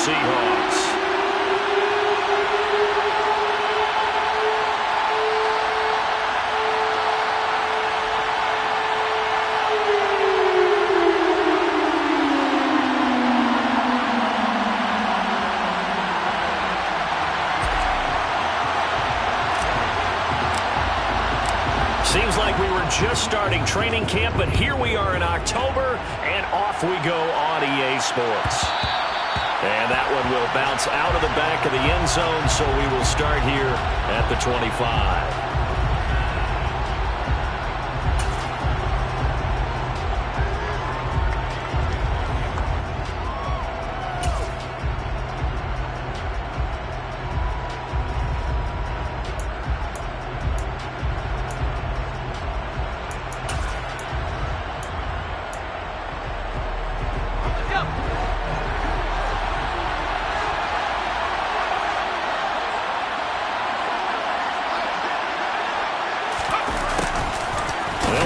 Seahawks. Seems like we were just starting training camp, but here we are in October, and off we go on EA Sports. And that one will bounce out of the back of the end zone, so we will start here at the 25.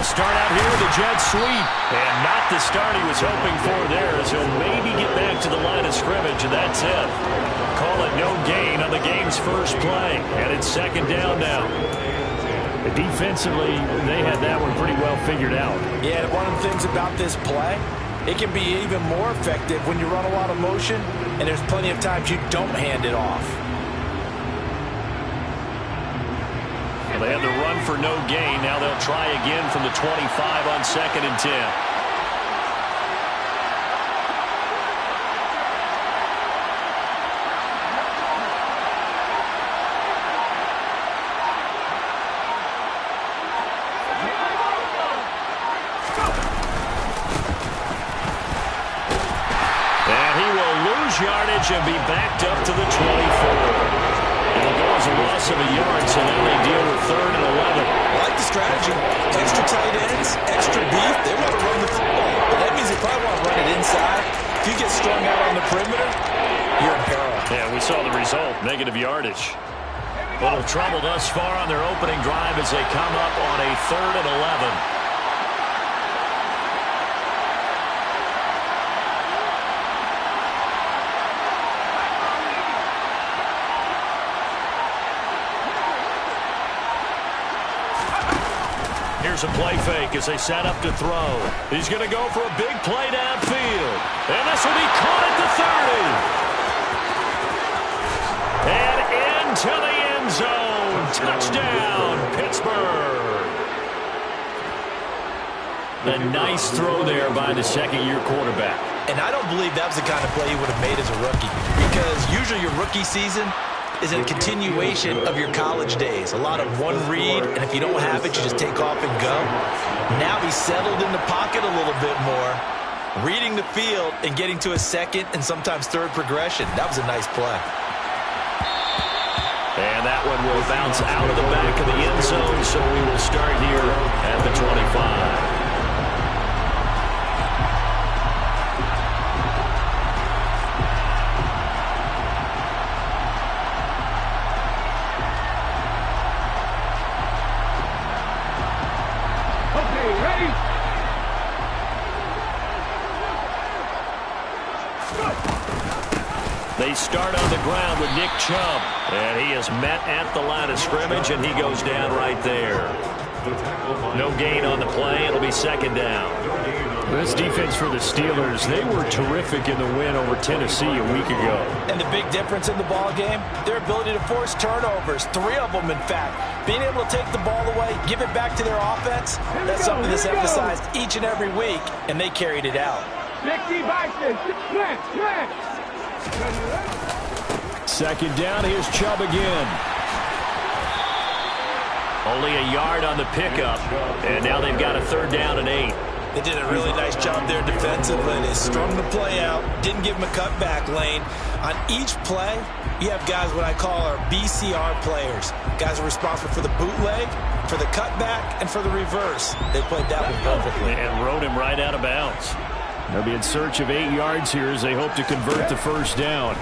Start out here with a jet sweep, and not the start he was hoping for there, as he'll maybe get back to the line of scrimmage, and that's it. Call it no gain on the game's first play, and it's second down now. Defensively, they had that one pretty well figured out. Yeah, one of the things about this play, it can be even more effective when you run a lot of motion, and there's plenty of times you don't hand it off. They had the run for no gain. Now they'll try again from the 25 on 2nd and 10. And he will lose yardage and be backed up to the 24. It'll go as a loss of a yard, so now they deal with 3rd and 11. I like the strategy. Extra tight ends, extra beef. They want to run the football, but that means they probably want to run it inside. If you get strung out on the perimeter, you're in peril. Yeah, we saw the result, negative yardage. Little trouble thus far on their opening drive as they come up on a 3rd and 11. Here's a play fake as they set up to throw. He's going to go for a big play downfield. And this will be caught at the 30. And into the end zone. Touchdown, Pittsburgh. A nice throw there by the second-year quarterback. And I don't believe that was the kind of play he would have made as a rookie, because usually your rookie season is a continuation of your college days. A lot of one read, and if you don't have it, you just take off and go. Now he's settled in the pocket a little bit more, reading the field and getting to a second and sometimes third progression. That was a nice play. And that one will bounce out of the back of the end zone, so we will start here at the 25. They start on the ground with Nick Chubb, and he is met at the line of scrimmage, and he goes down right there. No gain on the play. It'll be second down. This defense for the Steelers, they were terrific in the win over Tennessee a week ago. And the big difference in the ball game, their ability to force turnovers, 3 of them, in fact. Being able to take the ball away, give it back to their offense, that's something that's emphasized each and every week, and they carried it out. Second down, here's Chubb again. Only a yard on the pickup, and now they've got a 3rd down and 8. They did a really nice job there defensively. They strung the play out, didn't give him a cutback lane. On each play, you have guys what I call our BCR players. Guys are responsible for the bootleg, for the cutback, and for the reverse. They played that one perfectly. And rode him right out of bounds. They'll be in search of 8 yards here as they hope to convert the first down.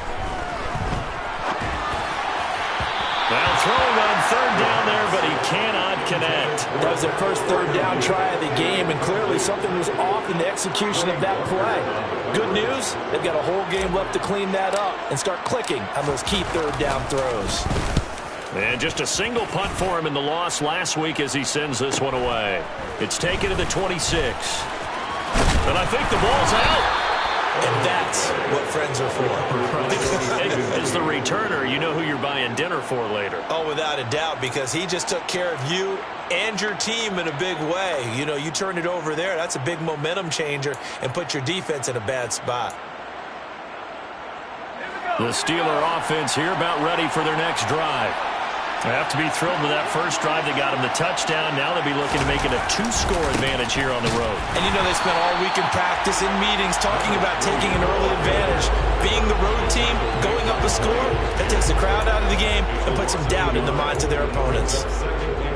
Well, throwing on third down there, but he cannot connect. That was their first third down try of the game, and clearly something was off in the execution of that play. Good news, they've got a whole game left to clean that up and start clicking on those key third down throws. And just a single punt for him in the loss last week as he sends this one away. It's taken to the 26. And I think the ball's out. And that's what friends are for. As the returner, you know who you're buying dinner for later. Oh, without a doubt, because he just took care of you and your team in a big way. You know, you turn it over there, that's a big momentum changer and put your defense in a bad spot. The Steeler offense here about ready for their next drive. They have to be thrilled with that first drive. They got him the touchdown. Now they'll be looking to make it a 2-score advantage here on the road. And you know they spent all week in practice, in meetings, talking about taking an early advantage. Being the road team, going up a score, that takes the crowd out of the game and puts some doubt in the minds of their opponents.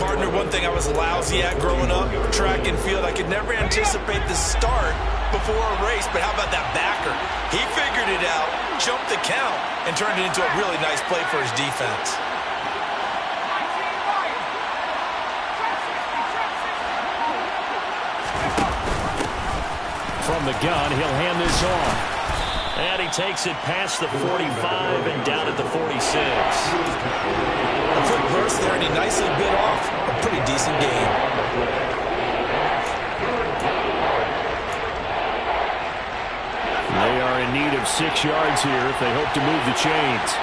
Partner, one thing I was lousy at growing up, track and field, I could never anticipate the start before a race, but how about that backer? He figured it out, jumped the count, and turned it into a really nice play for his defense. From the gun, he'll hand this off. And he takes it past the 45 and down at the 46. A quick burst there, and he nicely bit off a pretty decent gain. They are in need of 6 yards here if they hope to move the chains.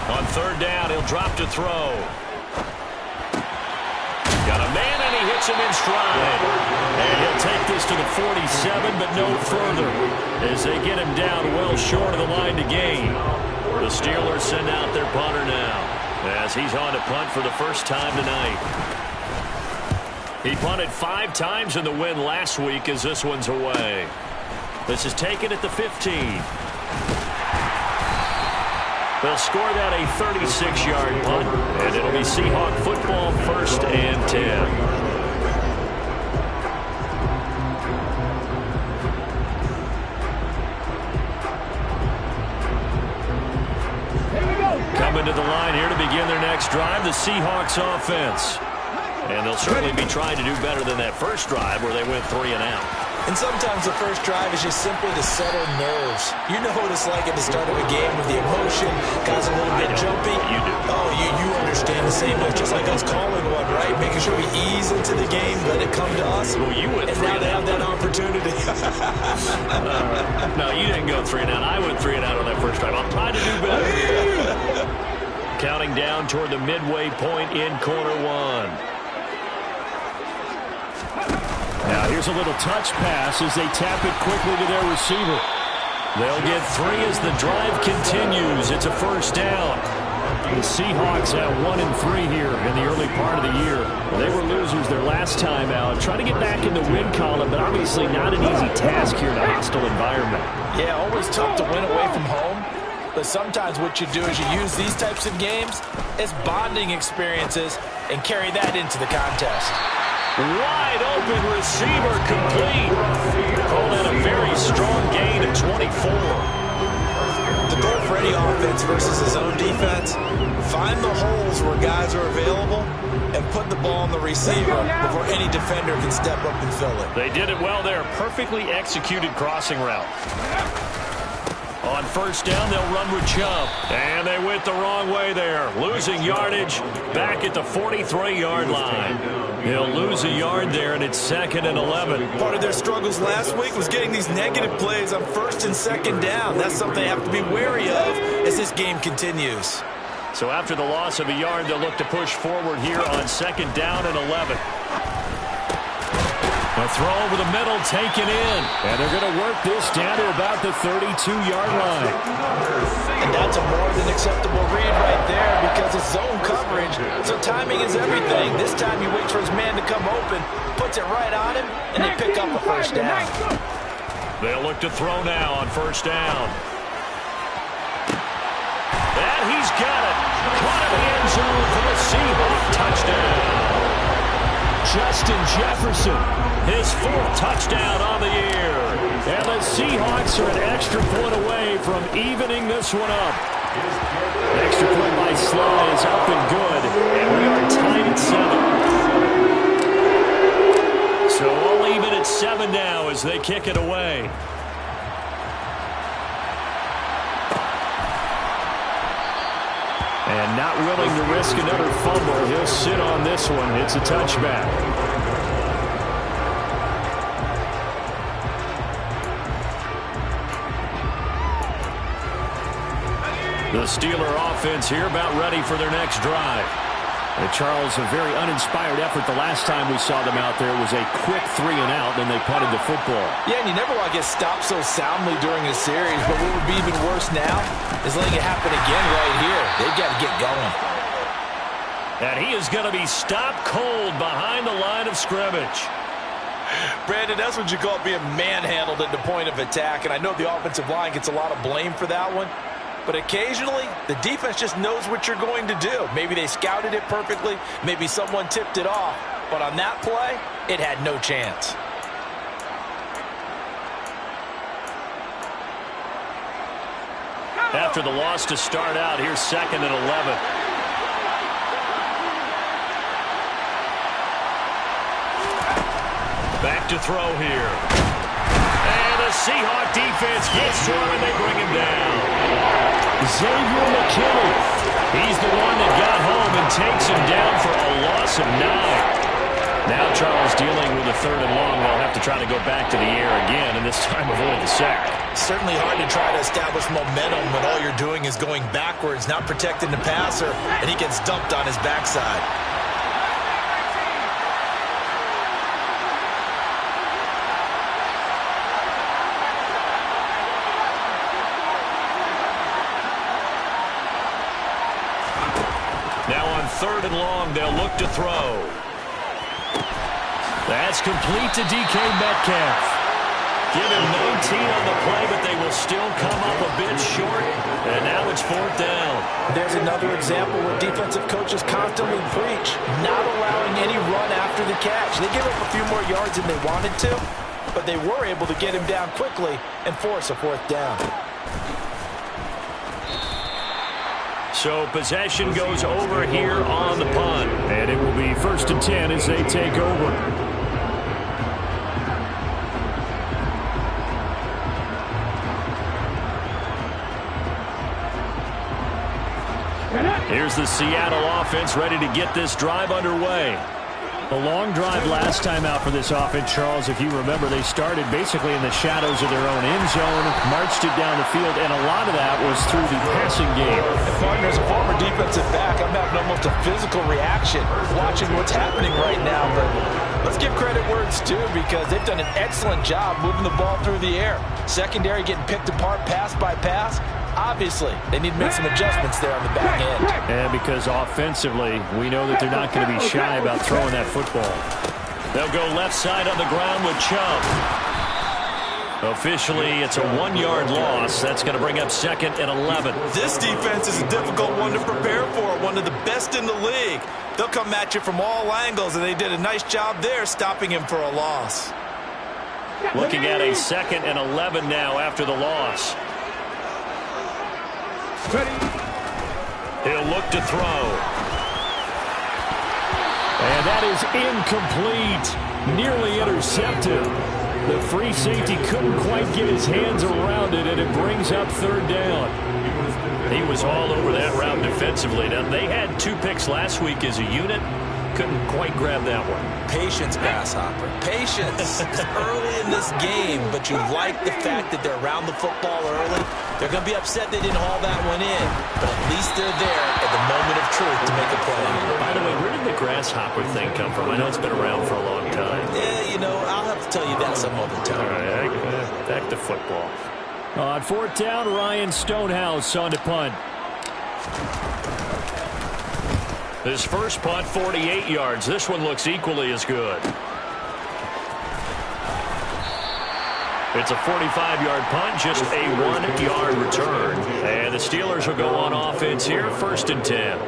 On third down, he'll drop to throw. Got a man, and he hits him in stride. And he'll take this to the 47, but no further, as they get him down well short of the line to gain. The Steelers send out their punter now, as he's on to punt for the first time tonight. He punted 5 times in the win last week, as this one's away. This is taken at the 15. They'll score that a 36-yard punt, and it'll be Seahawk football, 1st and 10. Coming to the line here to begin their next drive, the Seahawks offense. And they'll certainly be trying to do better than that first drive where they went 3 and out. And sometimes the first drive is just simply to settle nerves. You know what it's like at the start of a game with the emotion, guys a little bit jumpy. You do. Oh, you understand the same way, just like us calling one, right? Making sure we ease into the game, let it come to us. Well, you went and 3 now they have that opportunity. No, you didn't go 3 and out. I went 3 and out on that first drive. I'm trying to do better. Counting down toward the midway point in quarter 1. Now here's a little touch pass as they tap it quickly to their receiver. They'll get 3 as the drive continues. It's a first down. The Seahawks have 1 and 3 here in the early part of the year. They were losers their last time out. Trying to get back in the win column, but obviously not an easy task here in a hostile environment. Yeah, always tough to win away from home. But sometimes what you do is you use these types of games as bonding experiences and carry that into the contest. Wide open receiver complete. Call that a very strong gain of 24. The goal for any offense versus his own defense, find the holes where guys are available and put the ball on the receiver before any defender can step up and fill it. They did it well there. Perfectly executed crossing route. On first down, they'll run with Chubb. And they went the wrong way there. Losing yardage back at the 43-yard line. They'll lose a yard there, and it's 2nd and 11. Part of their struggles last week was getting these negative plays on 1st and 2nd down. That's something they have to be wary of as this game continues. So after the loss of a yard, they'll look to push forward here on 2nd down and 11. A throw over the middle, taken in. And they're going to work this down to about the 32-yard line. And that's a more than acceptable read right there because it's zone coverage, so timing is everything. This time he waits for his man to come open, puts it right on him, and they pick up a first down. They'll look to throw now on first down. And he's got it. Caught in the end zone for the Seahawks touchdown. Justin Jefferson, his 4th touchdown on the year. And the Seahawks are an extra point away from evening this one up. Extra point by Sly is up and good, and we are tied at 7. So all even at 7 now as they kick it away. And not willing to risk another fumble. He'll sit on this one. It's a touchback. The Steeler offense here about ready for their next drive. Charles, a very uninspired effort the last time we saw them out there. It was a quick 3 and out, then they punted the football. Yeah, and you never want to get stopped so soundly during a series, but what would be even worse now is letting it happen again right here. They've got to get going. And he is going to be stopped cold behind the line of scrimmage. Brandon, that's what you call being manhandled at the point of attack, and I know the offensive line gets a lot of blame for that one. But occasionally, the defense just knows what you're going to do. Maybe they scouted it perfectly. Maybe someone tipped it off. But on that play, it had no chance. After the loss to start out, here's 2nd and 11. Back to throw here. And the Seahawk defense gets to him and they bring him down. Xavier McKinney. He's the one that got home and takes him down for a loss of 9. Now Charles dealing with a 3rd and long. They'll have to try to go back to the air again and this time avoid the sack. Certainly hard to try to establish momentum when all you're doing is going backwards, not protecting the passer, and he gets dumped on his backside. Now on 3rd and long, they'll look to throw. That's complete to DK Metcalf. Give him 19 on the play, but they will still come up a bit short. And now it's 4th down. There's another example where defensive coaches constantly preach, not allowing any run after the catch. They give up a few more yards than they wanted to, but they were able to get him down quickly and force a 4th down. So possession goes over here on the punt. And it will be 1st and 10 as they take over. Here's the Seattle offense ready to get this drive underway. A long drive last time out for this offense, Charles. If you remember, they started basically in the shadows of their own end zone, marched it down the field, and a lot of that was through the passing game. And partner, as a former defensive back, I'm having almost a physical reaction watching what's happening right now. But let's give credit where it's due because they've done an excellent job moving the ball through the air. Secondary getting picked apart pass by pass. Obviously, they need to make some adjustments there on the back end. And because offensively, we know that they're not going to be shy about throwing that football. They'll go left side on the ground with Chubb. Officially, it's a 1-yard loss. That's going to bring up 2nd and 11. This defense is a difficult one to prepare for, one of the best in the league. They'll come at you from all angles, and they did a nice job there stopping him for a loss. Looking at a 2nd and 11 now after the loss. He'll look to throw. And that is incomplete. Nearly intercepted. The free safety couldn't quite get his hands around it, and it brings up 3rd down. He was all over that route defensively. Now, they had 2 picks last week as a unit. Couldn't quite grab that one. Patience, Grasshopper. Patience. It's early in this game, but you like the fact that they're around the football early. They're going to be upset they didn't haul that one in, but at least they're there at the moment of truth to make a play. By the way, where did the Grasshopper thing come from? I know it's been around for a long time. Yeah, you know, I'll have to tell you that some other time. All right, back to football. On 4th down, Ryan Stonehouse on the punt. His first punt, 48 yards. This one looks equally as good. It's a 45-yard punt, just a 1-yard return. And the Steelers will go on offense here, 1st and 10.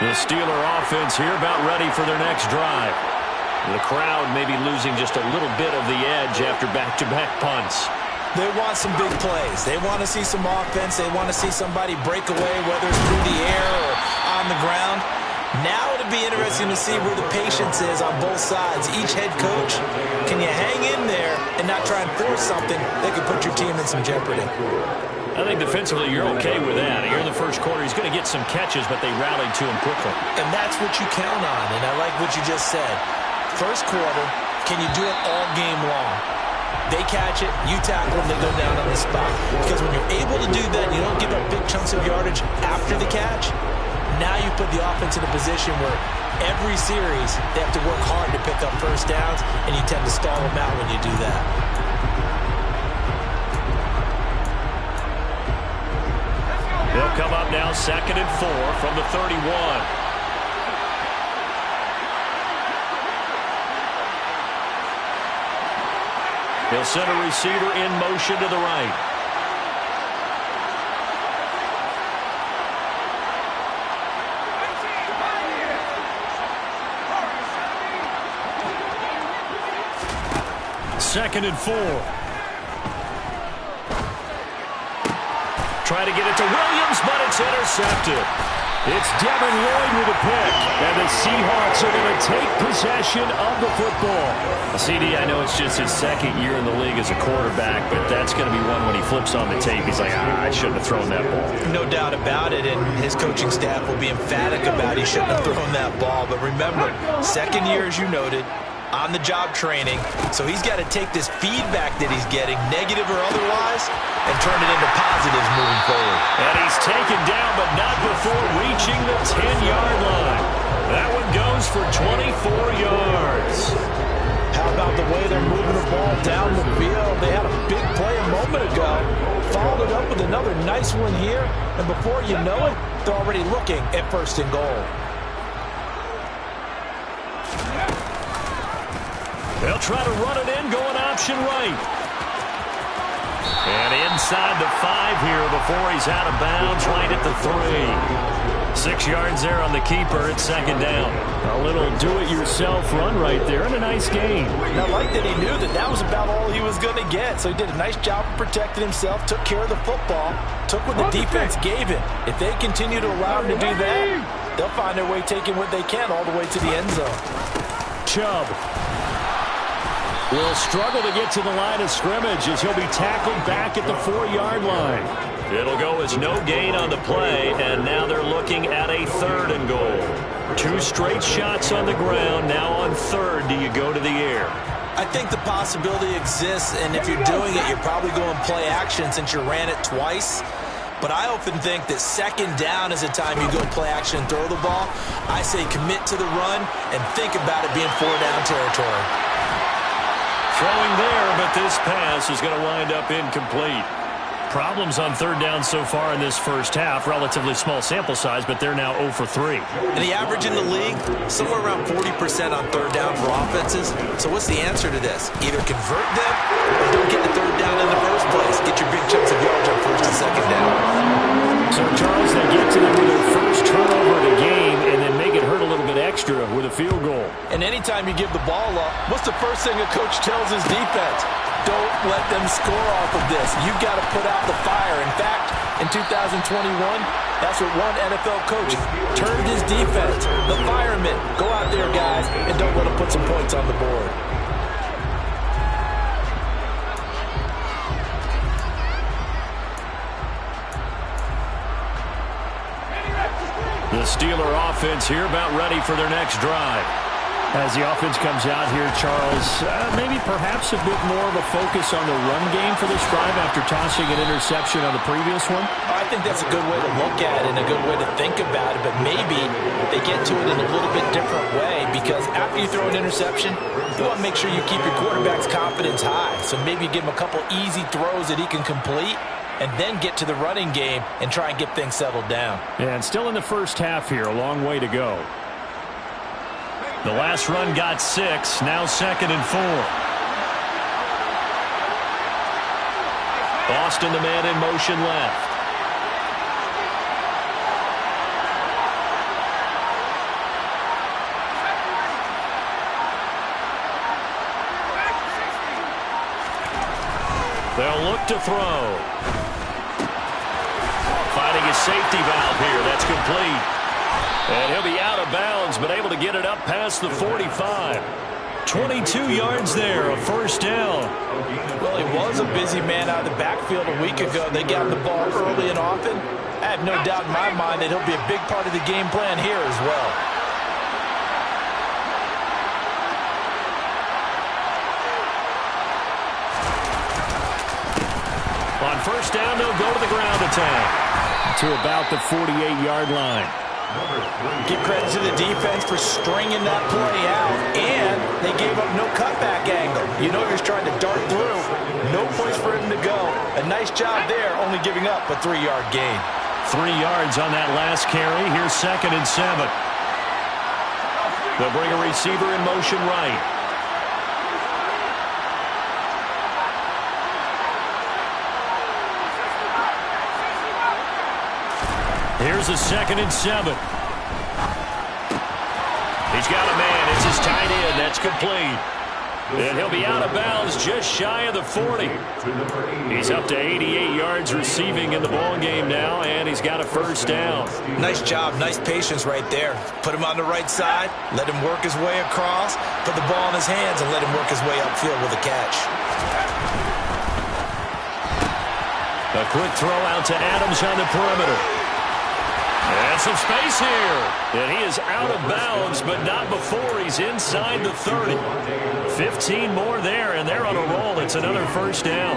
The Steeler offense here about ready for their next drive. The crowd may be losing just a little bit of the edge after back-to-back punts. They want some big plays. They want to see some offense. They want to see somebody break away, whether it's through the air or on the ground. Now it'll be interesting to see where the patience is on both sides. Each head coach, can you hang in there and not try and force something that could put your team in some jeopardy? I think defensively you're okay with that. Here in the first quarter, he's going to get some catches, but they rallied to him quickly. And that's what you count on, and I like what you just said. First quarter, can you do it all game long? They catch it, you tackle them, they go down on the spot. Because when you're able to do that, you don't give up big chunks of yardage after the catch. Now you put the offense in a position where every series they have to work hard to pick up first downs, and you tend to stall them out when you do that. They'll come up now 2nd and 4 from the 31. He'll send a receiver in motion to the right. Second and 4. Try to get it to Williams, but it's intercepted. It's Devin Lloyd with a pick, and the Seahawks are going to take possession of the football. CD, I know it's just his second year in the league as a quarterback, but that's going to be one when he flips on the tape. He's like, I shouldn't have thrown that ball. No doubt about it, and his coaching staff will be emphatic about he shouldn't have thrown that ball. But remember, second year, as you noted, on-the-job training, so he's got to take this feedback that he's getting, negative or otherwise, and turn it into positives moving forward. And he's taken down, but not before reaching the 10-yard line. That one goes for 24 yards. How about the way they're moving the ball down the field? They had a big play a moment ago, followed it up with another nice one here, and before you know it, they're already looking at 1st and goal. They'll try to run it in, going option right. And inside the 5 here before he's out of bounds, right at the 3. 6 yards there on the keeper. It's 2nd down. A little do-it-yourself run right there, and a nice game. And I like that he knew that that was about all he was going to get. So he did a nice job of protecting himself, took care of the football, took what the defense gave him. If they continue to allow him to do that, they'll find their way taking what they can all the way to the end zone. Chubb will struggle to get to the line of scrimmage as he'll be tackled back at the 4-yard line. It'll go as no gain on the play, and now they're looking at a 3rd and goal. 2 straight shots on the ground. Now on 3rd, do you go to the air? I think the possibility exists, and if you're doing it, you're probably going play action since you ran it twice. But I often think that 2nd down is the time you go play action and throw the ball. I say commit to the run and think about it being 4-down territory. Throwing there, but this pass is going to wind up incomplete. Problems on 3rd down so far in this first half. Relatively small sample size, but they're now 0 for 3. And the average in the league, somewhere around 40% on 3rd down for offenses. So what's the answer to this? Either convert them or don't get the 3rd down in the first place. Get your big chunks of yards on 1st and 2nd down. So, Charles, they get to them with their first turnover of the game and then make it hurt a little bit extra with a field goal. And anytime you give the ball up, what's the first thing a coach tells his defense? Don't let them score off of this. You've got to put out the fire. In fact, in 2021, that's what one NFL coach turned his defense. The firemen, go out there, guys, and don't let them put some points on the board. The Steeler offense here about ready for their next drive. As the offense comes out here, Charles, maybe perhaps a bit more of a focus on the run game for this drive after tossing an interception on the previous one? I think that's a good way to look at it and a good way to think about it, but maybe they get to it in a little bit different way because after you throw an interception, you want to make sure you keep your quarterback's confidence high. So maybe you give him a couple easy throws that he can complete and then get to the running game and try and get things settled down. And still in the first half here, a long way to go. The last run got 6, now 2nd and 4. Boston, the man in motion left. They'll look to throw. Finding his safety valve here. That's complete. And he'll be out of bounds, but able to get it up past the 45. 22 yards there, a first down. Well, he was a busy man out of the backfield a week ago. They got the ball early and often. I have no doubt in my mind that he'll be a big part of the game plan here as well. On first down, they'll go to the ground attack to about the 48-yard line. Give credit to the defense for stringing that play out, and they gave up no cutback angle. You know he was trying to dart through. No place for him to go. A nice job there, only giving up a 3-yard gain. 3 yards on that last carry. Here's 2nd and 7. They'll bring a receiver in motion right. Here's a 2nd and 7. He's got a man. It's his tight end. That's complete. And he'll be out of bounds just shy of the 40. He's up to 88 yards receiving in the ball game now, and he's got a first down. Nice job. Nice patience right there. Put him on the right side, let him work his way across, put the ball in his hands, and let him work his way upfield with a catch. A quick throw out to Adams on the perimeter. And some space here. And he is out of bounds, but not before he's inside the 30. 15 more there, and they're on a roll. It's another first down.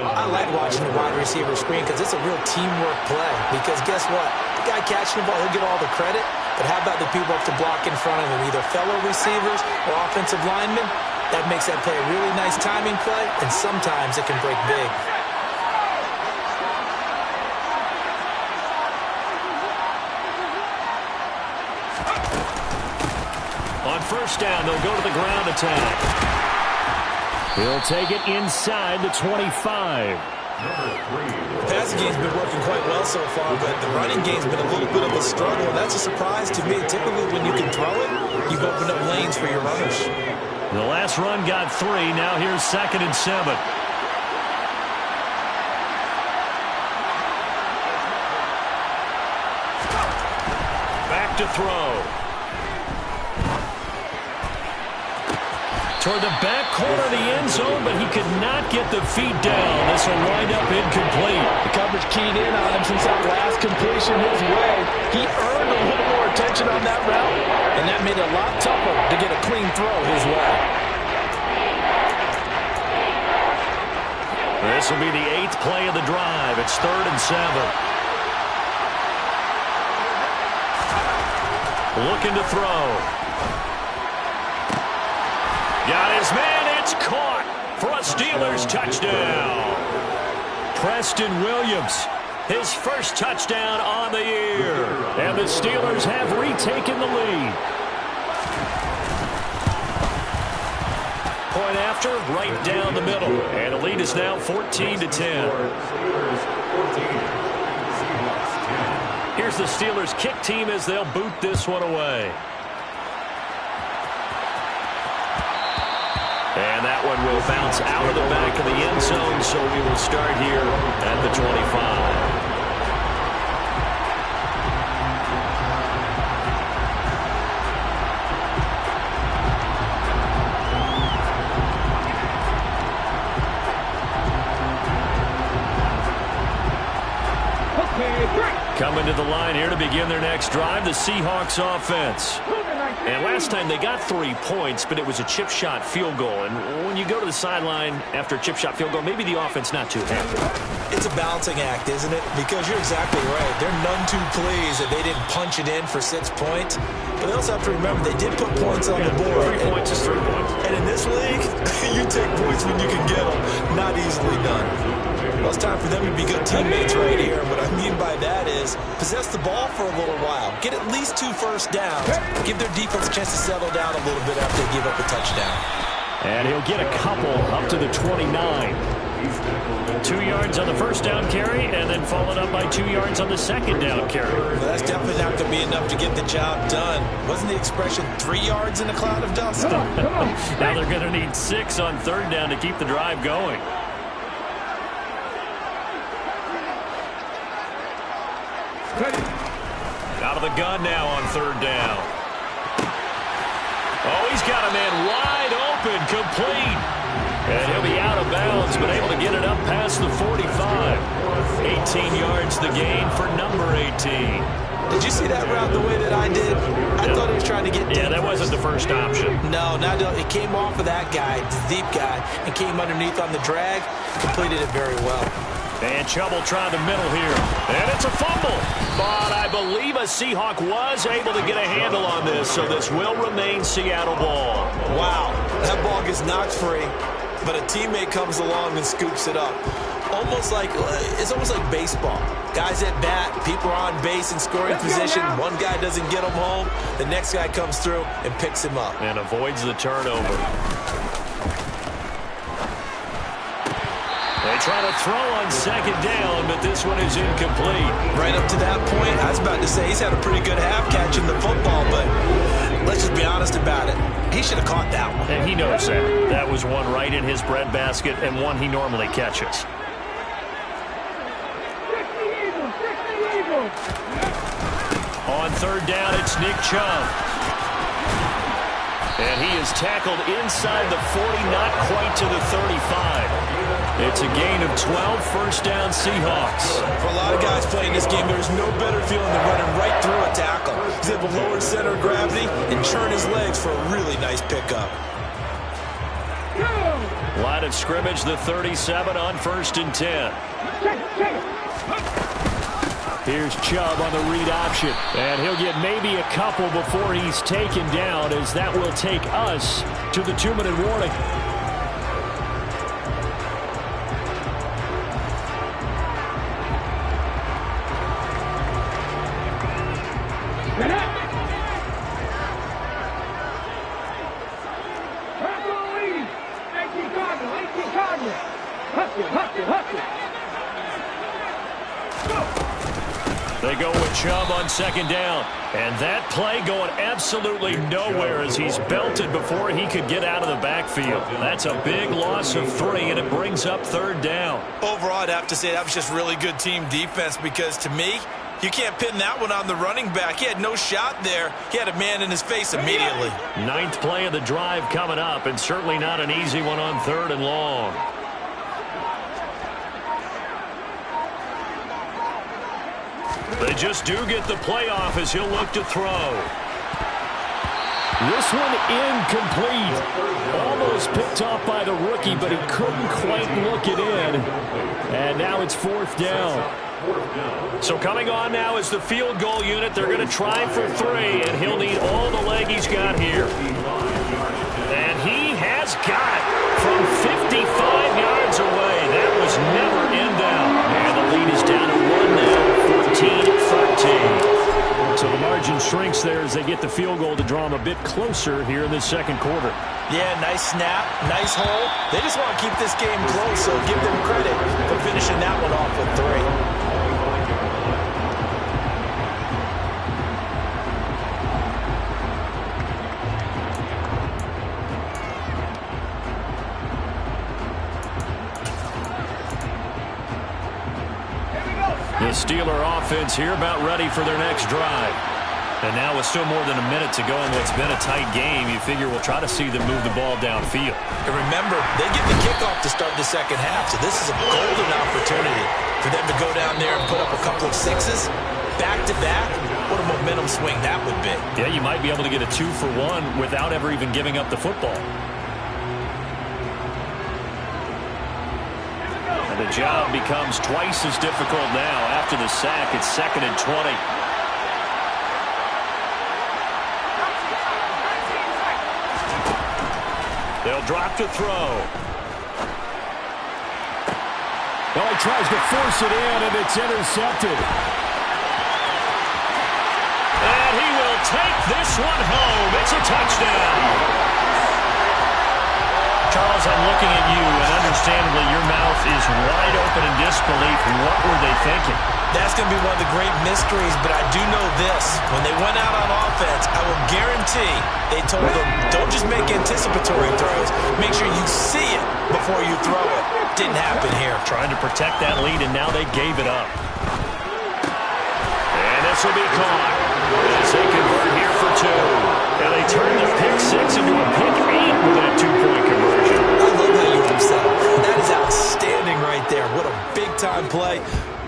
I like watching the wide receiver screen because it's a real teamwork play. Because guess what? The guy catching the ball, he'll get all the credit. But how about the people up to block in front of him, either fellow receivers or offensive linemen? That makes that play a really nice timing play, and sometimes it can break big. On first down, they'll go to the ground attack. He'll take it inside the 25. The passing game's been working quite well so far, but the running game's been a little bit of a struggle, and that's a surprise to me. Typically, when you can throw it, you've opened up lanes for your runners. The last run got 3. Now here's 2nd and 7. Back to throw. Toward the back corner of the end zone, but he could not get the feet down. This will wind up incomplete. The coverage keyed in on him since that last completion his way. He earned a little more attention on that route, and that made it a lot tougher to get a clean throw his way. This will be the 8th play of the drive. It's 3rd and 7. Looking to throw. Got his man. It's caught for a Steelers touchdown. Preston Williams, his first touchdown on the year. And the Steelers have retaken the lead. Point after, right down the middle. And the lead is now 14-10. Here's the Steelers kick team as they'll boot this one away. And that one will bounce out of the back of the end zone, so we will start here at the 25. Coming to the line here to begin their next drive, the Seahawks offense. And last time they got 3 points, but it was a chip shot field goal. And when you go to the sideline after a chip shot field goal, maybe the offense not too happy. It's a balancing act, isn't it? Because you're exactly right. They're none too pleased that they didn't punch it in for 6 points. But they also have to remember they did put points on the board. 3 points is 3 points. And in this league, you take points when you can get them. Not easily done. Well, it's time for them to be good teammates right here. What I mean by that is possess the ball for a little while. Get at least 2 first downs. Give their defense a chance to settle down a little bit after they give up a touchdown. And he'll get a couple up to the 29. 2 yards on the first down carry, and then followed up by 2 yards on the second down carry. Well, that's definitely not going to be enough to get the job done. Wasn't the expression 3 yards in a cloud of dust? Now they're going to need 6 on 3rd down to keep the drive going. Out of the gun now on third down. Oh, he's got a man wide open, complete. And he'll be out of bounds, but able to get it up past the 45. 18 yards the gain for number 18. Did you see that route the way that I did? I thought he was trying to get deep. Yeah, that wasn't the first option. No, it came off of that guy, the deep guy, and came underneath on the drag. Completed it very well. And Chubb will try the middle here. And it's a fumble. But I believe a Seahawk was able to get a handle on this, so this will remain Seattle ball. Wow, that ball gets knocked free, but a teammate comes along and scoops it up. It's almost like baseball. Guys at bat, people are on base in scoring position. One guy doesn't get him home. The next guy comes through and picks him up. And avoids the turnover. They try to throw on second down, but this one is incomplete. Right up to that point, I was about to say he's had a pretty good half catching the football, but let's just be honest about it. He should have caught that one. And he knows that. That was one right in his breadbasket and one he normally catches. On third down, it's Nick Chubb. And he is tackled inside the 40, not quite to the 35. It's a gain of 12, first down Seahawks. For a lot of guys playing this game, there's no better feeling than running right through a tackle. He's able to lower his center of gravity and churn his legs for a really nice pickup. Line of scrimmage, the 37 on first and 10. Here's Chubb on the read option. And he'll get maybe a couple before he's taken down, as that will take us to the 2-minute warning. They go with Chubb on second down. And that play going absolutely nowhere as he's belted before he could get out of the backfield. That's a big loss of 3, and it brings up third down. Overall, I'd have to say that was just really good team defense, because to me, you can't pin that one on the running back. He had no shot there. He had a man in his face immediately. 9th play of the drive coming up, and certainly not an easy one on third and long. They just do get the playoff as he'll look to throw. This one incomplete. Almost picked off by the rookie, but he couldn't quite look it in. And now it's fourth down. So coming on now is the field goal unit. They're going to try for 3, and he'll need all the leg he's got here. And he has got it from 55 yards away. That was never in doubt. And the lead is down to 1 now, 14-13. So the margin shrinks there as they get the field goal to draw them a bit closer here in this second quarter. Yeah, nice snap, nice hole. They just want to keep this game close, so give them credit for finishing that one off with 3. The Steeler offense here about ready for their next drive. And now with still more than a minute to go in what's been a tight game, you figure we'll try to see them move the ball downfield. And remember, they get the kickoff to start the second half, so this is a golden opportunity for them to go down there and put up a couple of 6s. Back-to-back, what a momentum swing that would be. Yeah, you might be able to get a 2-for-1 without ever even giving up the football. The job becomes twice as difficult now after the sack. It's 2nd and 20. They'll drop to throw. Well, he tries to force it in, and it's intercepted. And he will take this one home. It's a touchdown. Charles, I'm looking at you, and understandably your mouth is wide open in disbelief. What were they thinking? That's going to be one of the great mysteries, but I do know this. When they went out on offense, I will guarantee they told them, don't just make anticipatory throws. Make sure you see it before you throw it. Didn't happen here. Trying to protect that lead, and now they gave it up. And This will be caught as they convert here for 2. And they turn the pick 6 into a pick 8 with that 2-point conversion. I love how you upset him. That is outstanding right there. What a big-time play.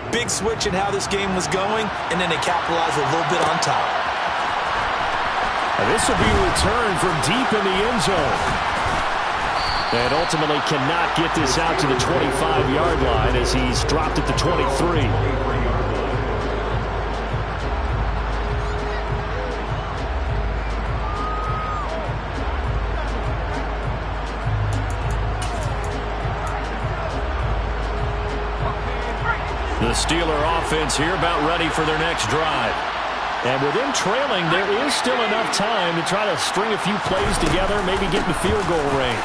Big switch in how this game was going, and then they capitalized a little bit on top. And this will be returned from deep in the end zone. And ultimately cannot get this out to the 25-yard line as he's dropped at the 23. The Steeler offense here about ready for their next drive. And with them trailing, there is still enough time to try to string a few plays together, maybe get in the field goal range.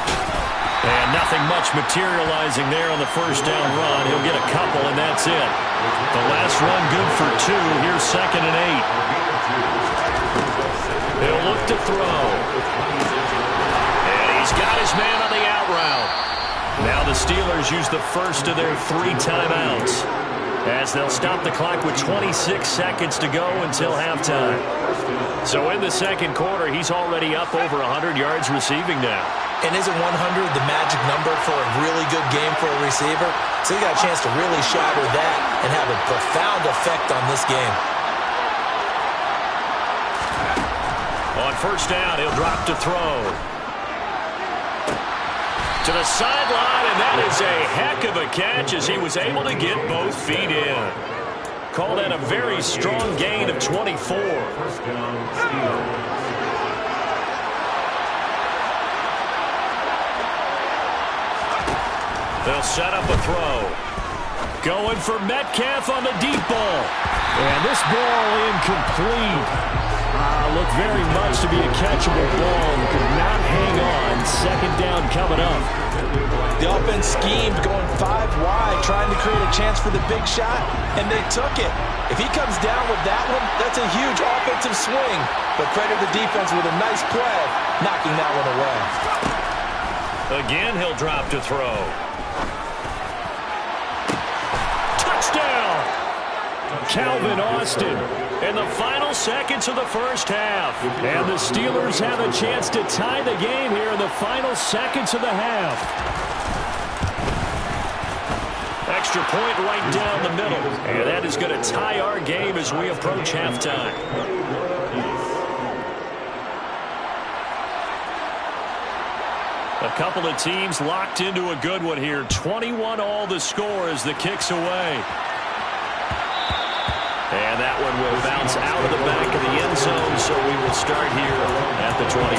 And nothing much materializing there on the first down run. He'll get a couple, and that's it. The last run good for 2. Here's 2nd and 8. He'll look to throw. And he's got his man on the out route. Now the Steelers use the first of their 3 timeouts, as they'll stop the clock with 26 seconds to go until halftime. So in the second quarter, he's already up over 100 yards receiving now. And isn't 100 the magic number for a really good game for a receiver? So he got a chance to really shatter that and have a profound effect on this game. On first down, he'll drop to throw. To the sideline, and that is a heck of a catch as he was able to get both feet in. Call that a very strong gain of 24. They'll set up a throw. Going for Metcalf on the deep ball. And this ball incomplete. Looked very much to be a catchable ball. Could not hang on. Second down coming up. The offense schemed going 5 wide, trying to create a chance for the big shot, and they took it. If he comes down with that one, that's a huge offensive swing. But credit the defense with a nice play, knocking that one away. Again, he'll drop to throw. Touchdown! Calvin Austin in the final seconds of the first half. And the Steelers have a chance to tie the game here in the final seconds of the half. Extra point right down the middle. And that is going to tie our game as we approach halftime. A couple of teams locked into a good one here. 21 all the score as the kick's away. And that one will bounce out of the back of the end zone, so we will start here at the 25.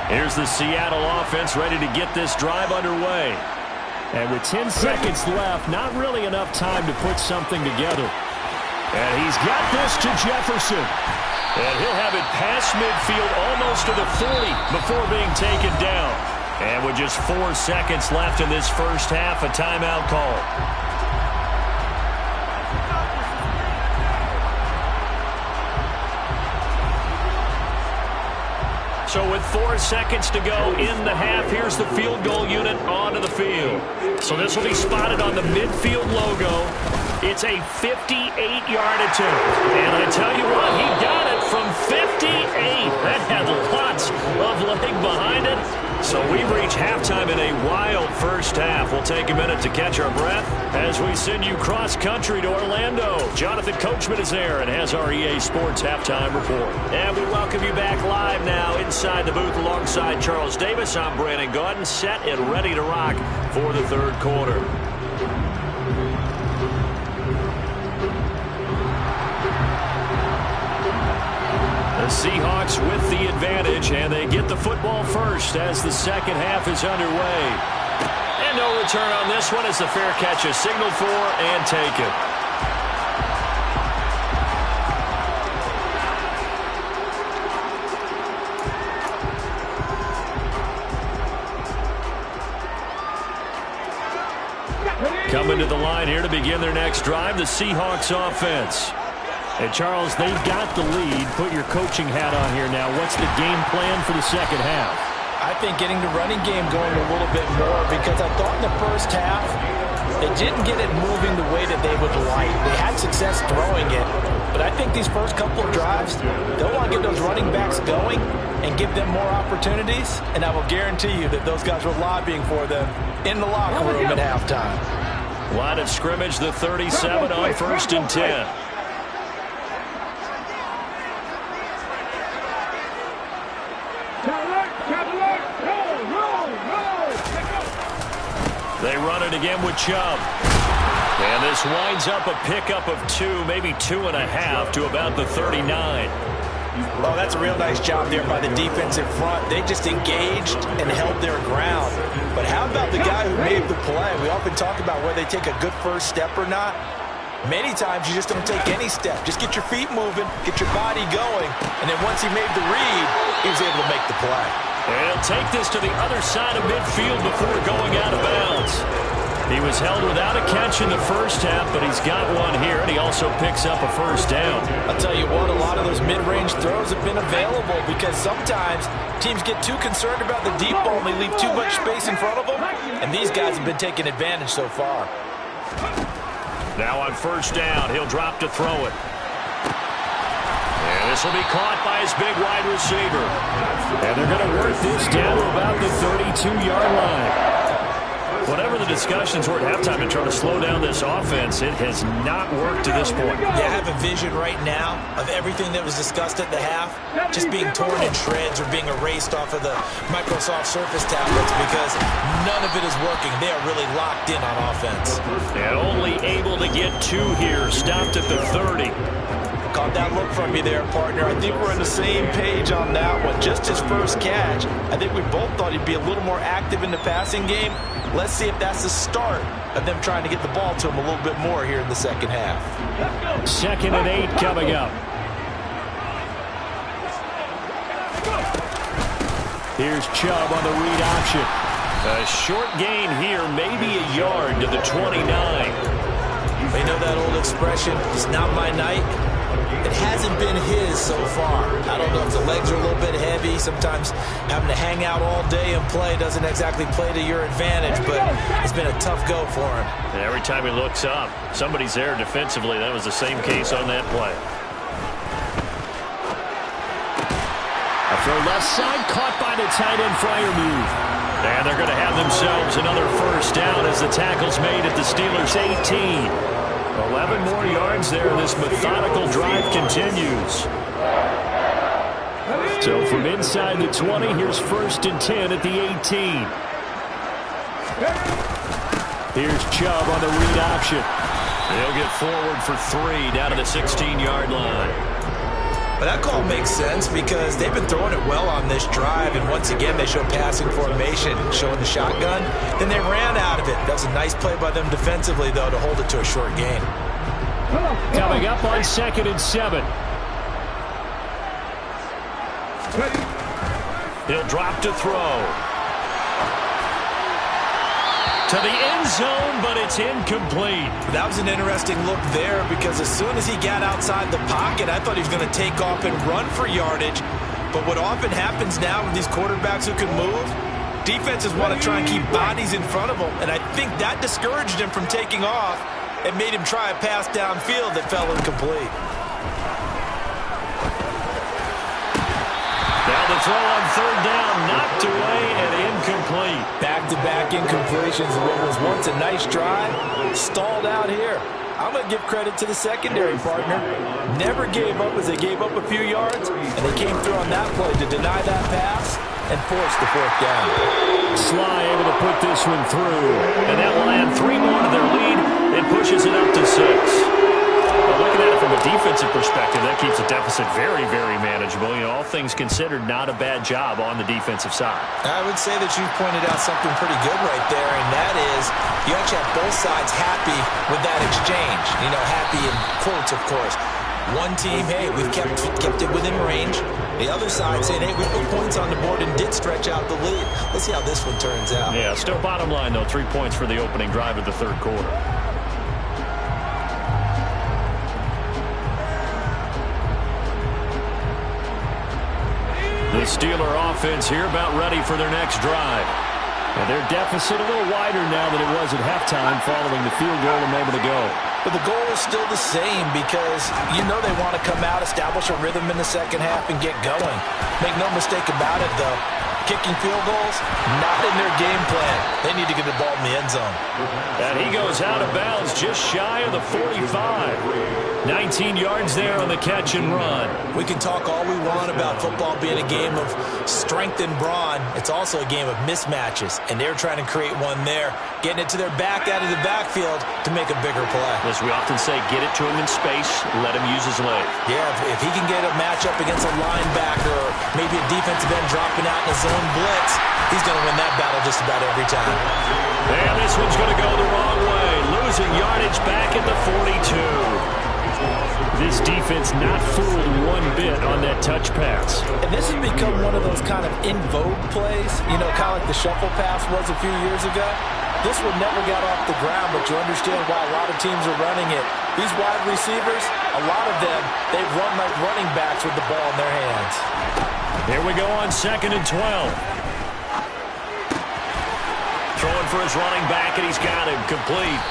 Here's the Seattle offense ready to get this drive underway. And with 10 seconds left, not really enough time to put something together. And he's got this to Jefferson. And he'll have it past midfield almost to the 40 before being taken down. And with just 4 seconds left in this first half, a timeout call. So with 4 seconds to go in the half, here's the field goal unit onto the field. So this will be spotted on the midfield logo. It's a 58-yard attempt. And I tell you what, he got it from 58. That had lots of leg behind it. So we've reached halftime in a wild first half. We'll take a minute to catch our breath as we send you cross-country to Orlando. Jonathan Coachman is there and has our EA Sports halftime report. And we welcome you back live now inside the booth alongside Charles Davis. I'm Brandon Gaudin, set and ready to rock for the third quarter. The Seahawks with the advantage, and they get the football first as the second half is underway. And no return on this one as the fair catch is signaled for and taken. Coming to the line here to begin their next drive, the Seahawks offense. Hey, Charles, they've got the lead. Put your coaching hat on here now. What's the game plan for the second half? I think getting the running game going a little bit more, because I thought in the first half they didn't get it moving the way that they would like. They had success throwing it, but I think these first couple of drives, they'll want to get those running backs going and give them more opportunities, and I will guarantee you that those guys were lobbying for them in the locker room at halftime. Line of scrimmage, the 37 on 1st and 10. They run it again with Chubb. And this winds up a pickup of 2, maybe 2.5 to about the 39. Oh, that's a real nice job there by the defensive front. They just engaged and held their ground. But how about the guy who made the play? We often talk about whether they take a good first step or not. Many times you just don't take any step. Just get your feet moving, get your body going, and then once he made the read, he was able to make the play. And he'll take this to the other side of midfield before going out of bounds. He was held without a catch in the first half, but he's got one here, and he also picks up a first down. I'll tell you what, a lot of those mid-range throws have been available, because sometimes teams get too concerned about the deep ball and they leave too much space in front of them, and these guys have been taking advantage so far. Now on first down, he'll drop to throw it. And this will be caught by his big wide receiver. And they're going to work this down to about the 32-yard line. Whatever the discussions were at halftime in trying to slow down this offense, it has not worked to this point. Yeah, I have a vision right now of everything that was discussed at the half just being torn in shreds or being erased off of the Microsoft Surface tablets, because none of it is working. They are really locked in on offense. And only able to get 2 here, stopped at the 30. Caught that look from you there, partner. I think we're on the same page on that one. Just his first catch, I think we both thought he'd be a little more active in the passing game. Let's see if that's the start of them trying to get the ball to him a little bit more here in the second half. 2nd and 8 coming up. Here's Chubb on the read option. A short gain here, maybe a yard to the 29. They know that old expression, it's not my night. It hasn't been his so far. I don't know if the legs are a little bit heavy. Sometimes having to hang out all day and play doesn't exactly play to your advantage, but it's been a tough go for him. And every time he looks up, somebody's there defensively. That was the same case on that play. A throw left side, caught by the tight end flyer move. And they're going to have themselves another first down as the tackle's made at the Steelers' 18. 11 more yards there. This methodical drive continues. So from inside the 20, here's 1st and 10 at the 18. Here's Chubb on the read option. They'll get forward for 3 down to the 16-yard line. But that call makes sense, because they've been throwing it well on this drive, and once again they show passing formation, showing the shotgun. Then they ran out of it. That was a nice play by them defensively, though, to hold it to a short gain. Coming up on 2nd and 7. He'll drop to throw. To the end zone, but it's incomplete. That was an interesting look there, because as soon as he got outside the pocket, I thought he was going to take off and run for yardage. But what often happens now with these quarterbacks who can move, defenses want to try and keep bodies in front of them, and I think that discouraged him from taking off and made him try a pass downfield that fell incomplete. Now the throw on 3rd down, knocked away and incomplete. Back-to-back incompletions of what was once a nice drive, stalled out here. I'm going to give credit to the secondary, partner. Never gave up as they gave up a few yards, and they came through on that play to deny that pass and force the 4th down. Sly able to put this one through. And that will add 3 more to their lead. It pushes it up to 6. Well, looking at it from a defensive perspective, that keeps the deficit very, very manageable. You know, all things considered, not a bad job on the defensive side. I would say that you pointed out something pretty good right there, and that is you actually have both sides happy with that exchange. You know, happy in quotes, of course. One team, hey, we've kept it within range. The other side saying, hey, we put points on the board and did stretch out the lead. Let's see how this one turns out. Yeah, still bottom line, though, 3 points for the opening drive of the 3rd quarter. The Steeler offense here about ready for their next drive. And their deficit a little wider now than it was at halftime following the field goal a moment ago. But the goal is still the same because you know they want to come out, establish a rhythm in the second half, and get going. Make no mistake about it, though. Kicking field goals, not in their game plan. They need to get the ball in the end zone. And he goes out of bounds just shy of the 45. 19 yards there on the catch and run. We can talk all we want about football being a game of strength and brawn. It's also a game of mismatches, and they're trying to create one there, getting it to their back out of the backfield to make a bigger play. As we often say, get it to him in space, let him use his leg. Yeah, if he can get a matchup against a linebacker or maybe a defensive end dropping out in a zone blitz, he's going to win that battle just about every time. And this one's going to go the wrong way, losing yardage back at the 42. This defense not fooled one bit on that touch pass. And this has become one of those kind of in vogue plays, you know, kind of like the shuffle pass was a few years ago. This one never got off the ground, but you understand why a lot of teams are running it. These wide receivers, a lot of them, they run like running backs with the ball in their hands. Here we go on 2nd and 12. Throwing for his running back, and he's got him complete.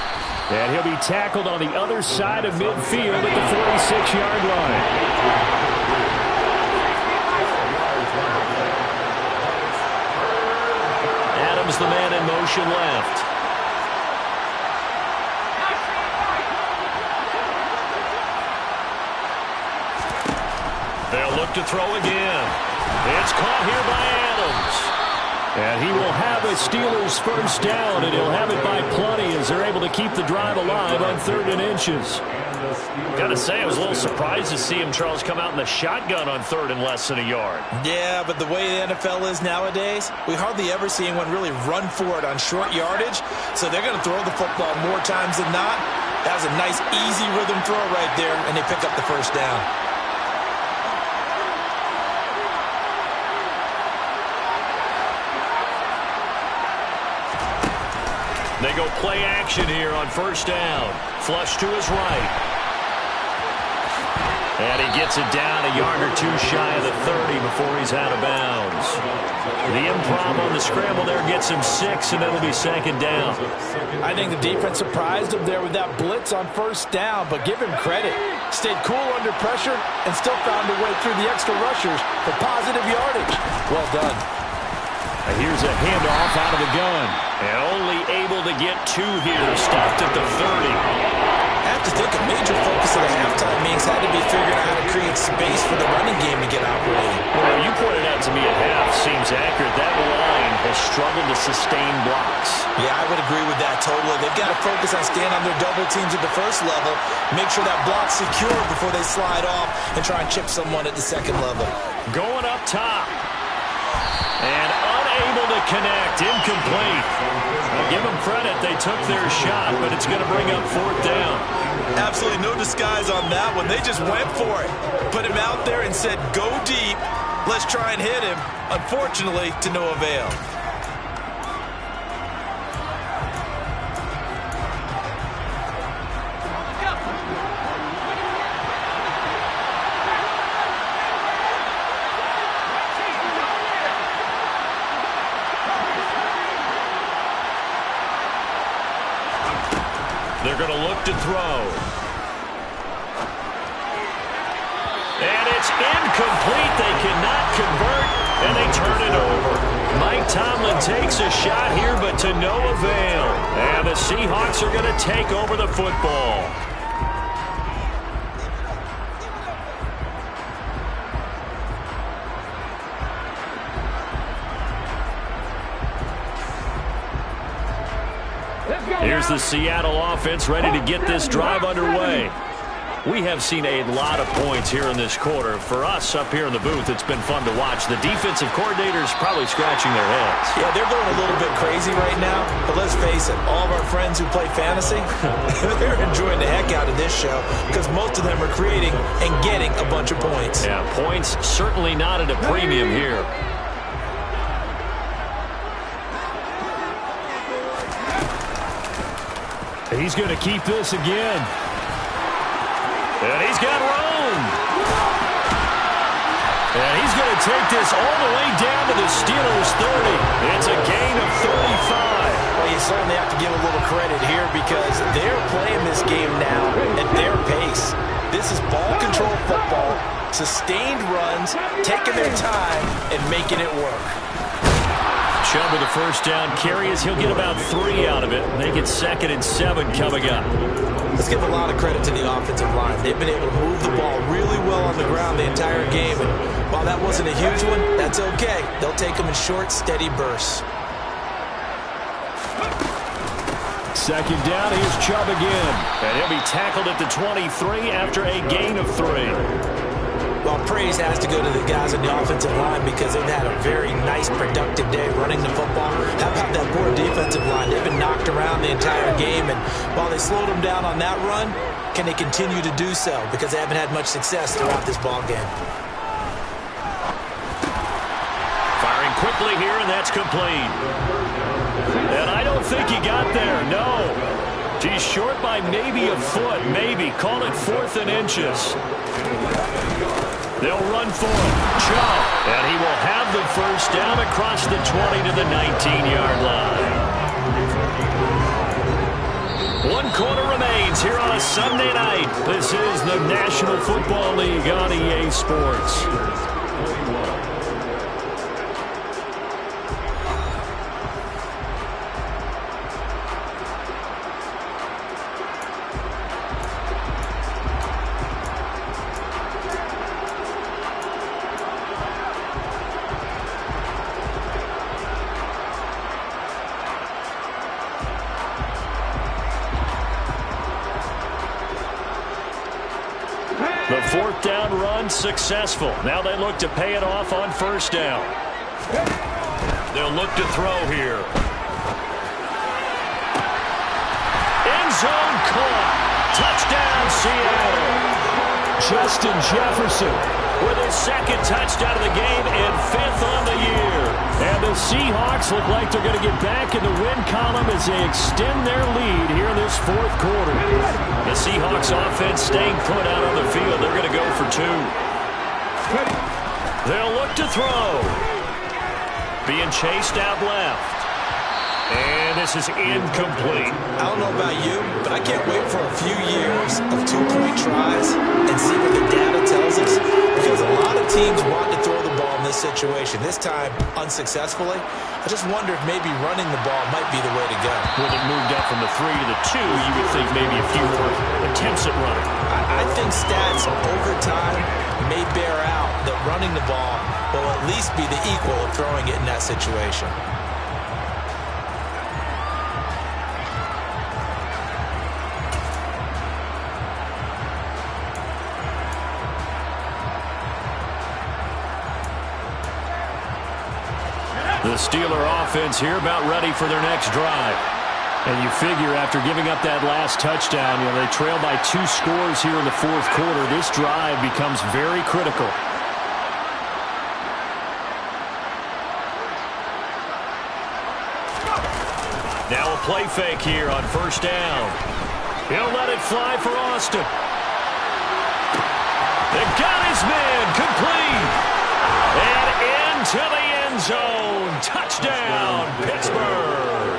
And he'll be tackled on the other side of midfield at the 46-yard line. Adams, the man in motion left. They'll look to throw again. It's caught here by Adams. And he will have a Steelers first down, and he'll have it by plenty as they're able to keep the drive alive on 3rd and inches. Got to say, I was a little surprised to see him, Charles, come out in the shotgun on 3rd and less than a yard. Yeah, but the way the NFL is nowadays, we hardly ever see anyone really run for it on short yardage. So they're going to throw the football more times than not. That was a nice, easy rhythm throw right there, and they pick up the first down. They go play action here on 1st down. Flush to his right. And he gets it down a yard or two shy of the 30 before he's out of bounds. The improv on the scramble there gets him 6, and it'll be 2nd down. I think the defense surprised him there with that blitz on 1st down, but give him credit. Stayed cool under pressure and still found a way through the extra rushers for positive yardage. Well done. Here's a handoff out of the gun. And only able to get 2 here, stopped at the 30. I have to think a major focus of the halftime meetings had to be figuring out how to create space for the running game to get operating. Well, you pointed out to me at half, seems accurate. That line has struggled to sustain blocks. Yeah, I would agree with that totally. They've got to focus on staying on their double teams at the first level, make sure that block's secure before they slide off and try and chip someone at the second level. Going up top. And unable to connect, incomplete. I'll give them credit, they took their shot, but it's going to bring up 4th down. Absolutely no disguise on that one. They just went for it. Put him out there and said, go deep. Let's try and hit him. Unfortunately, to no avail. They're going to look to throw. And it's incomplete. They cannot convert, and they turn it over. Mike Tomlin takes a shot here, but to no avail. And the Seahawks are going to take over the football. Here's the Seattle offense ready to get this drive underway. We have seen a lot of points here in this quarter. For us up here in the booth, it's been fun to watch. The defensive coordinators probably scratching their heads. Yeah, they're going a little bit crazy right now. But let's face it, all of our friends who play fantasy, they're enjoying the heck out of this show because most of them are creating and getting a bunch of points. Yeah, points certainly not at a premium here. He's going to keep this again. And he's got room. And he's going to take this all the way down to the Steelers' 30. It's a gain of 35. Well, you certainly have to give a little credit here because they're playing this game now at their pace. This is ball control football, sustained runs, taking their time, and making it work. Chubb with the first down carry as he'll get about 3 out of it. Make it 2nd and 7 coming up. Let's give a lot of credit to the offensive line. They've been able to move the ball really well on the ground the entire game. And while that wasn't a huge one, that's okay. They'll take them in short, steady bursts. 2nd down, here's Chubb again. And he'll be tackled at the 23 after a gain of 3. Well, praise has to go to the guys on the offensive line because they've had a very nice, productive day running the football. How about that poor defensive line? They've been knocked around the entire game, and while they slowed them down on that run, can they continue to do so? Because they haven't had much success throughout this ball game. Firing quickly here, and that's complete. And I don't think he got there, no. He's short by maybe a foot, maybe. Call it 4th and inches. They'll run for him. Chubb. And he will have the first down across the 20 to the 19-yard line. 1 quarter remains here on a Sunday night. This is the National Football League on EA Sports. The 4th down run successful. Now they look to pay it off on 1st down. They'll look to throw here. End zone caught. Touchdown, Seattle. Justin Jefferson with his 2nd touchdown of the game and 5th on the year. And the Seahawks look like they're going to get back in the win column as they extend their lead here in this 4th quarter. The Seahawks offense staying put out on the field. They're going to go for 2. They'll look to throw. Being chased out left. And this is incomplete. I don't know about you, but I can't wait for a few years of 2-point tries and see what the data tells us. Because a lot of teams want to throw the ball in this situation. This time, unsuccessfully. I just wonder if maybe running the ball might be the way to go. With it moved up from the 3 to the 2, you would think maybe a few more attempts at running. I think stats over time may bear out that running the ball will at least be the equal of throwing it in that situation. The Steeler offense here about ready for their next drive. And you figure after giving up that last touchdown, they trail by 2 scores here in the 4th quarter. This drive becomes very critical. Now a play fake here on 1st down. He'll let it fly for Austin. They got his man complete. And into the end zone. Touchdown, Pittsburgh.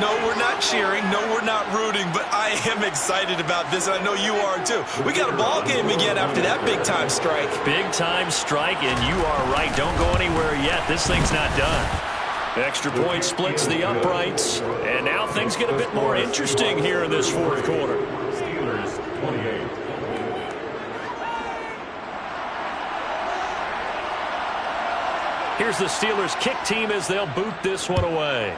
No, we're not cheering. No, we're not rooting. But I am excited about this, and I know you are too. We got a ball game again after that big-time strike. Big-time strike, and you are right. Don't go anywhere yet. This thing's not done. Extra point splits the uprights, and now things get a bit more interesting here in this 4th quarter. Steelers 28. Here's the Steelers kick team as they'll boot this one away.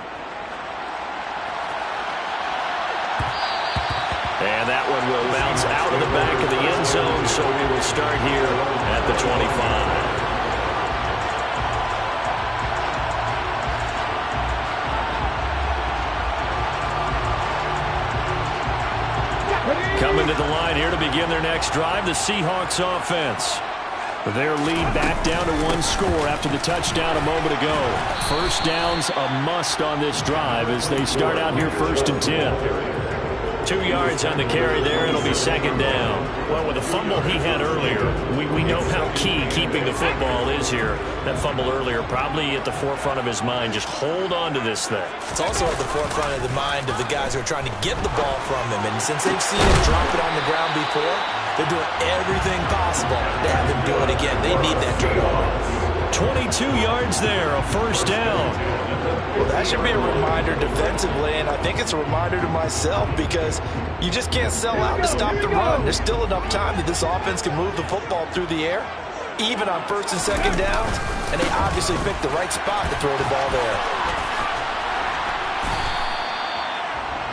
And that one will bounce out of the back of the end zone, so we will start here at the 25. Coming to the line here to begin their next drive, the Seahawks offense. Their lead back down to 1 score after the touchdown a moment ago. 1st down's a must on this drive as they start out here 1st and 10. 2 yards on the carry there. It'll be second down. Well, with the fumble he had earlier, we know how key keeping the football is here. That fumble earlier probably at the forefront of his mind. Just hold on to this thing. It's also at the forefront of the mind of the guys who are trying to get the ball from him. And since they've seen him drop it on the ground before, they're doing everything possible to have him do it again. They need that turnover. 22 yards there, a first down. Well, that should be a reminder defensively, and I think it's a reminder to myself because you just can't sell out to stop the run. There's still enough time that this offense can move the football through the air, even on first and second downs, and they obviously picked the right spot to throw the ball there.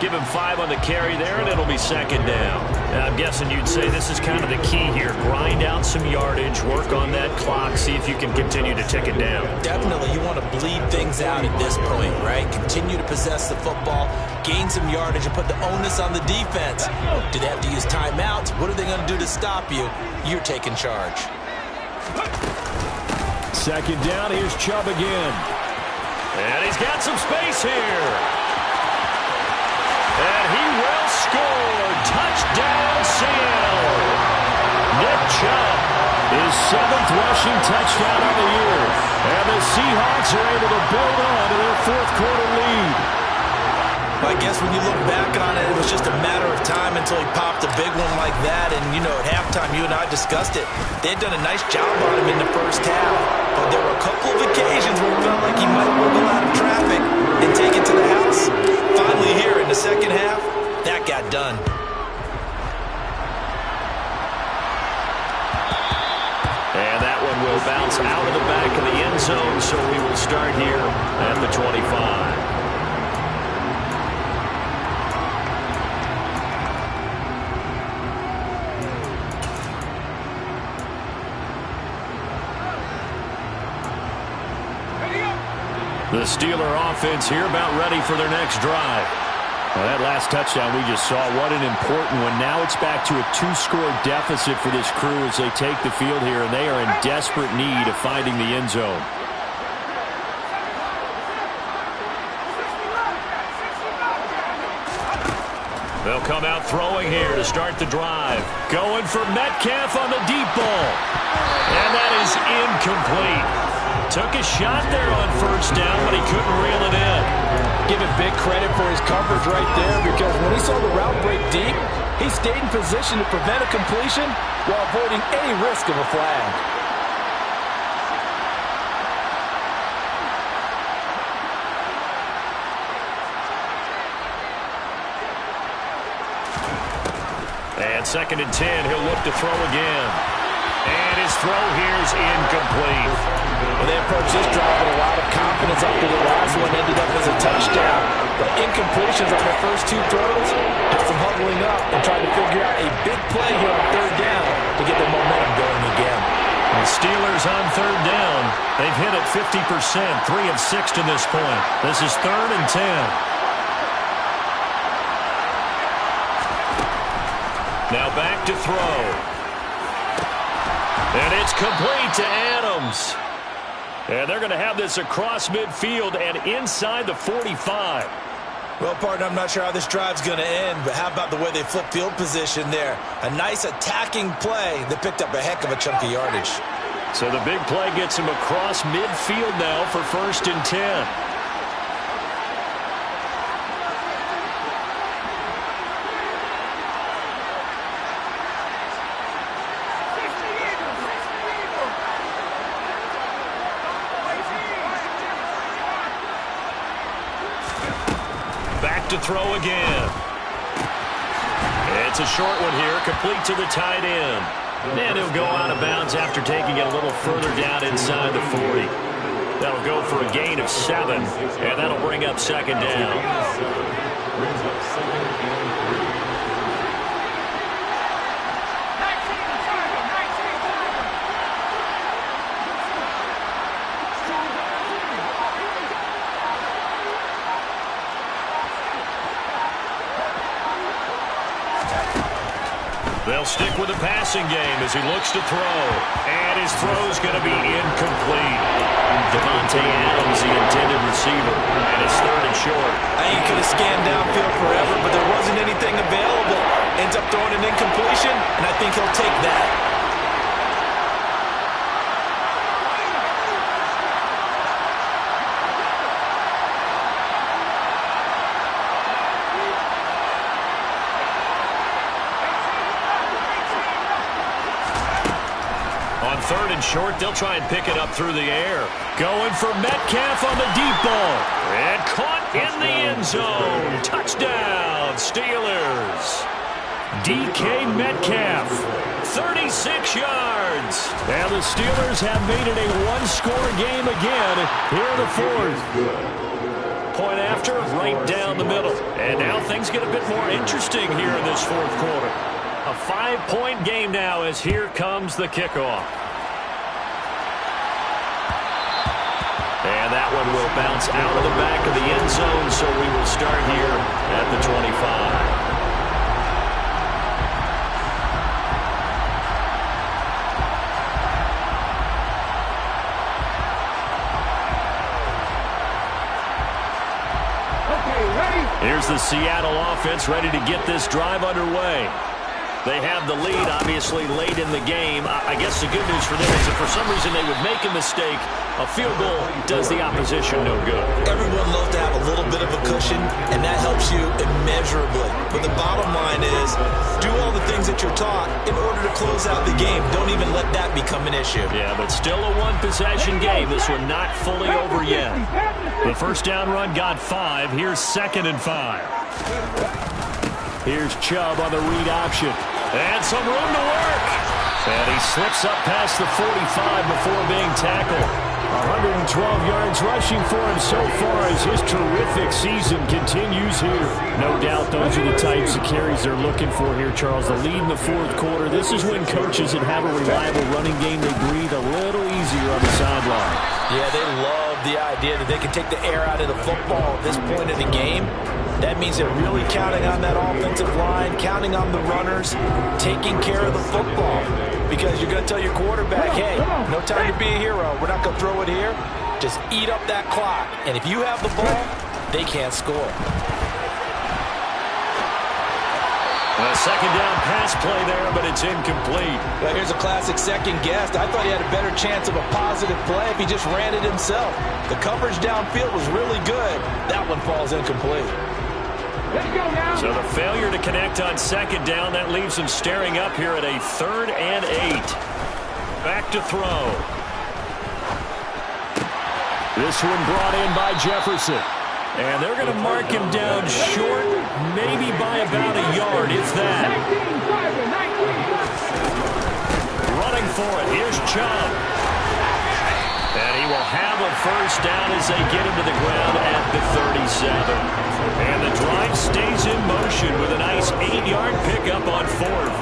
Give him 5 on the carry there, and it'll be second down. And I'm guessing you'd say this is kind of the key here. Grind out some yardage, work on that clock, see if you can continue to tick it down. Definitely, you want to bleed things out at this point, right? Continue to possess the football, gain some yardage, and put the onus on the defense. Do they have to use timeouts? What are they going to do to stop you? You're taking charge. Second down, here's Chubb again. And he's got some space here. And he will score. Touchdown, Seattle. Nick Chubb, his 7th rushing touchdown of the year. And the Seahawks are able to build on to their 4th quarter lead. I guess when you look back on it, it was just a matter of time until he popped a big one like that. And, you know, at halftime, you and I discussed it. They had done a nice job on him in the first half. But there were a couple of occasions where it felt like he might wiggle out of traffic and take it to the house. Finally here in the second half, that got done. And that one will bounce out of the back of the end zone, so we will start here at the 25. The Steeler offense here about ready for their next drive. Well, that last touchdown we just saw, what an important one. Now it's back to a 2-score deficit for this crew as they take the field here, and they are in desperate need of finding the end zone. They'll come out throwing here to start the drive. Going for Metcalf on the deep ball. And that is incomplete. Took a shot there on first down, but he couldn't reel it in. Give him big credit for his coverage right there because when he saw the route break deep, he stayed in position to prevent a completion while avoiding any risk of a flag. And 2nd and 10, he'll look to throw again. And his throw here is incomplete. Well, they approached this drive with a lot of confidence after the last one ended up as a touchdown. But incompletions on their first 2 throws has them huddling up and trying to figure out a big play here on 3rd down to get their momentum going again. The Steelers on 3rd down. They've hit it 50%, 3 of 6 to this point. This is 3rd and 10. Now back to throw. And it's complete to Adams. And they're going to have this across midfield and inside the 45. Well, partner, I'm not sure how this drive's going to end, but how about the way they flip field position there? A nice attacking play that picked up a heck of a chunk of yardage. So the big play gets him across midfield now for 1st and 10. To throw again. It's a short one here, complete to the tight end. And he'll go out of bounds after taking it a little further down inside the 40. That'll go for a gain of 7, and that'll bring up 2nd down. They'll stick with the passing game as he looks to throw. And his throw's going to be incomplete. Devontae Adams, the intended receiver. And it's 3rd and short. I think he could have scanned downfield forever, but there wasn't anything available. and I think he'll take that. On 3rd and short, they'll try and pick it up through the air. Going for Metcalf on the deep ball. And caught in the end zone. Touchdown, Steelers. DK Metcalf, 36 yards. And the Steelers have made it a one-score game again here in the 4th. Point after, right down the middle. And now things get a bit more interesting here in this 4th quarter. A 5-point game now as here comes the kickoff. And that one will bounce out of the back of the end zone, so we will start here at the 25. Here's the Seattle offense ready to get this drive underway. They have the lead, obviously, late in the game. I guess the good news for them is if for some reason they would make a mistake, a field goal does the opposition no good. Everyone loves to have a little bit of a cushion, and that helps you immeasurably. But the bottom line is, do all the things that you're taught in order to close out the game. Don't even let that become an issue. Yeah, but still a one-possession game. This one not fully over yet. The first down run got 5. Here's 2nd and 5. Here's Chubb on the read option. And some room to work. And he slips up past the 45 before being tackled. 112 yards rushing for him so far as his terrific season continues here. No doubt those are the types of carries they're looking for here, Charles. The lead in the 4th quarter. This is when coaches that have a reliable running game, they breathe a little easier on the sideline. Yeah, they love the idea that they can take the air out of the football at this point in the game. That means they're really counting on that offensive line, counting on the runners, taking care of the football. Because you're going to tell your quarterback, hey, no time to be a hero. We're not going to throw it here. Just eat up that clock. And if you have the ball, they can't score. A second down pass play there, but it's incomplete. Well, here's a classic second guess. I thought he had a better chance of a positive play if he just ran it himself. The coverage downfield was really good. That one falls incomplete. So the failure to connect on 2nd down, that leaves him staring up here at a 3rd and 8. Back to throw. This one brought in by Jefferson. And they're going to mark him down short, maybe by about a yard, if that. Running for it, here's Chubb. And he will have a first down as they get him to the ground at the 37. And the drive stays in motion with a nice 8-yard pickup on 4th.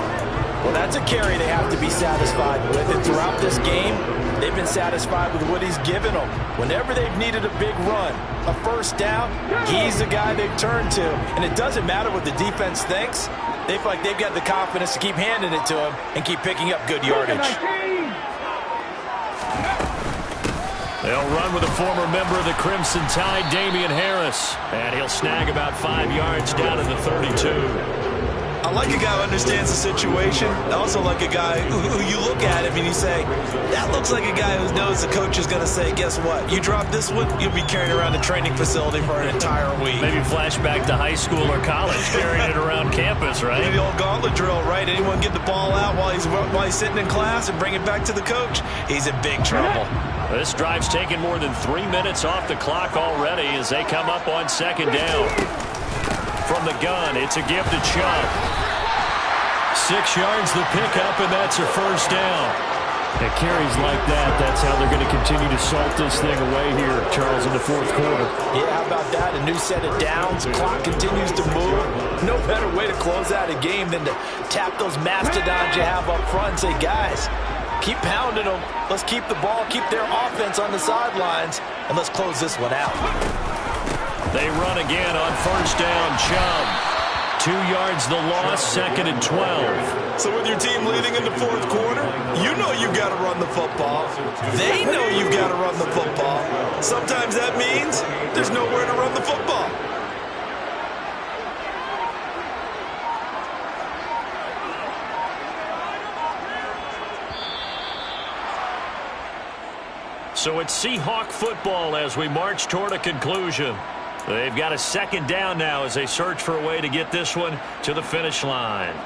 Well, that's a carry they have to be satisfied with. And throughout this game, they've been satisfied with what he's given them. Whenever they've needed a big run, a first down, he's the guy they've turned to. And it doesn't matter what the defense thinks. They feel like they've got the confidence to keep handing it to him and keep picking up good yardage. They'll run with a former member of the Crimson Tide, Damian Harris. And he'll snag about 5 yards down to the 32. I like a guy who understands the situation. I also like a guy who you look at him and you say, that looks like a guy who knows the coach is going to say, guess what? You drop this one, you'll be carrying around the training facility for an entire week. Maybe flashback to high school or college, carrying it around campus, right? Maybe the old gauntlet drill, right? Anyone get the ball out while he's sitting in class and bring it back to the coach? He's in big trouble. This drive's taken more than 3 minutes off the clock already as they come up on 2nd down. From the gun, it's a give to Chubb. 6 yards the pickup, and that's a first down. At carries like that, that's how they're going to continue to salt this thing away here, Charles, in the 4th quarter. Yeah, how about that? A new set of downs. Clock continues to move. No better way to close out a game than to tap those mastodons you have up front and say, guys, keep pounding them. Let's keep the ball, keep their offense on the sidelines, and let's close this one out. They run again on first down. Chubb. 2 yards the loss, 2nd and 12. So with your team leading in the 4th quarter, you know you've got to run the football. They know you've got to run the football. Sometimes that means there's nowhere to run the football. So it's Seahawk football as we march toward a conclusion. They've got a second down now as they search for a way to get this one to the finish line.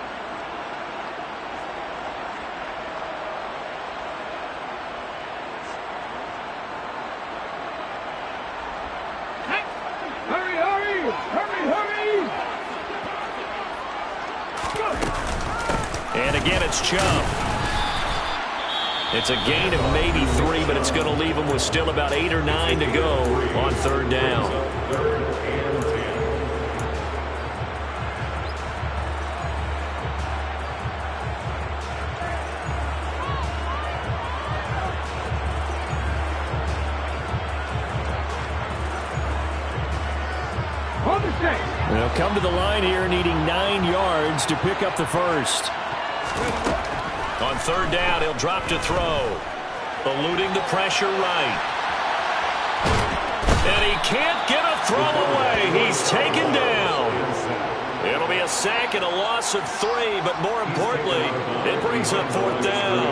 And again, it's Chubb. It's a gain of maybe 3, but it's going to leave them with still about 8 or 9 to go on third down. They'll come to the line here needing 9 yards to pick up the first. On third down, he'll drop to throw. Eluding the pressure right. And he can't get a throw away. He's taken down. It'll be a sack and a loss of 3, but more importantly, it brings up fourth down.